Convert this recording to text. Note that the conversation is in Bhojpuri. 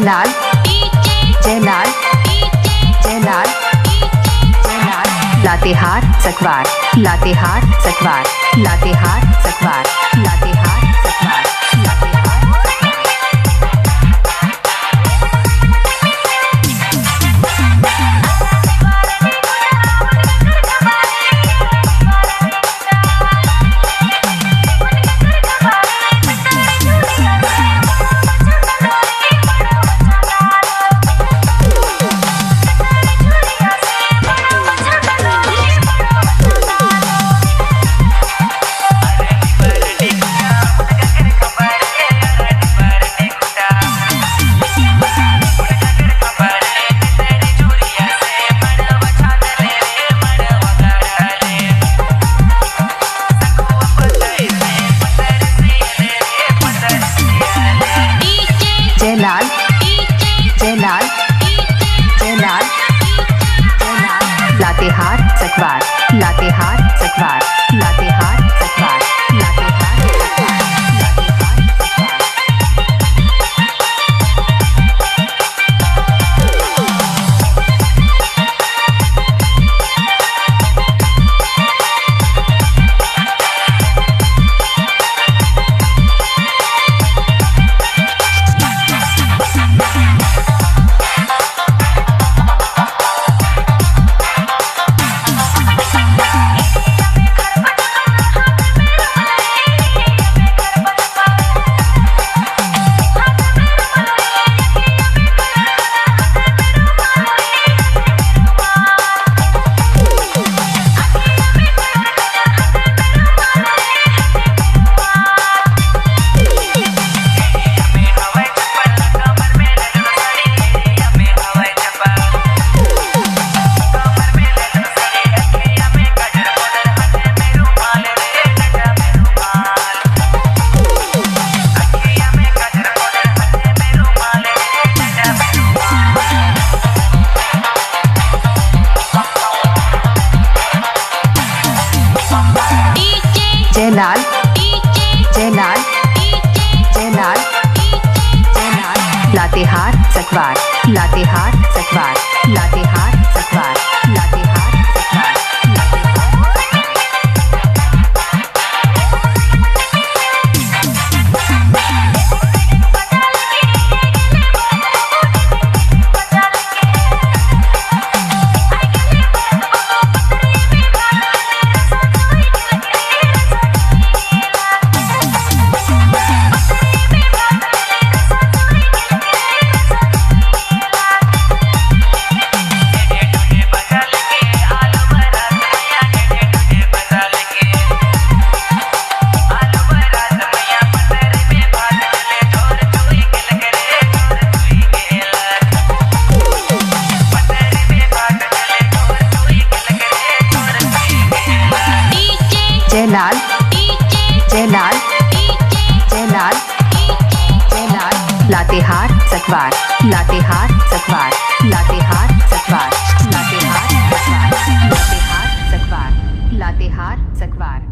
जयलाल जयलाल जयलाल जयलाल लातेहार सकवार लातेहार सकवार लातेहार सकवार लातेहार सकवार जयलाल जयलाल जयलाल जयलाल लातेहार सकवार लातेहार सकवार लातेहार सकवार लातेहार सकवार जयलाल जयलाल जयलाल जयलाल लातेहार सकवार लातेहार सकवार लातेहार सकवार लातेहार सकवार जयलाल जयलाल जयलाल जयलाल लातेहार सकवार लातेहार सकवार लातेहार सकवार लातेहार सकवार लातेहार सकवार लातेहार सकवार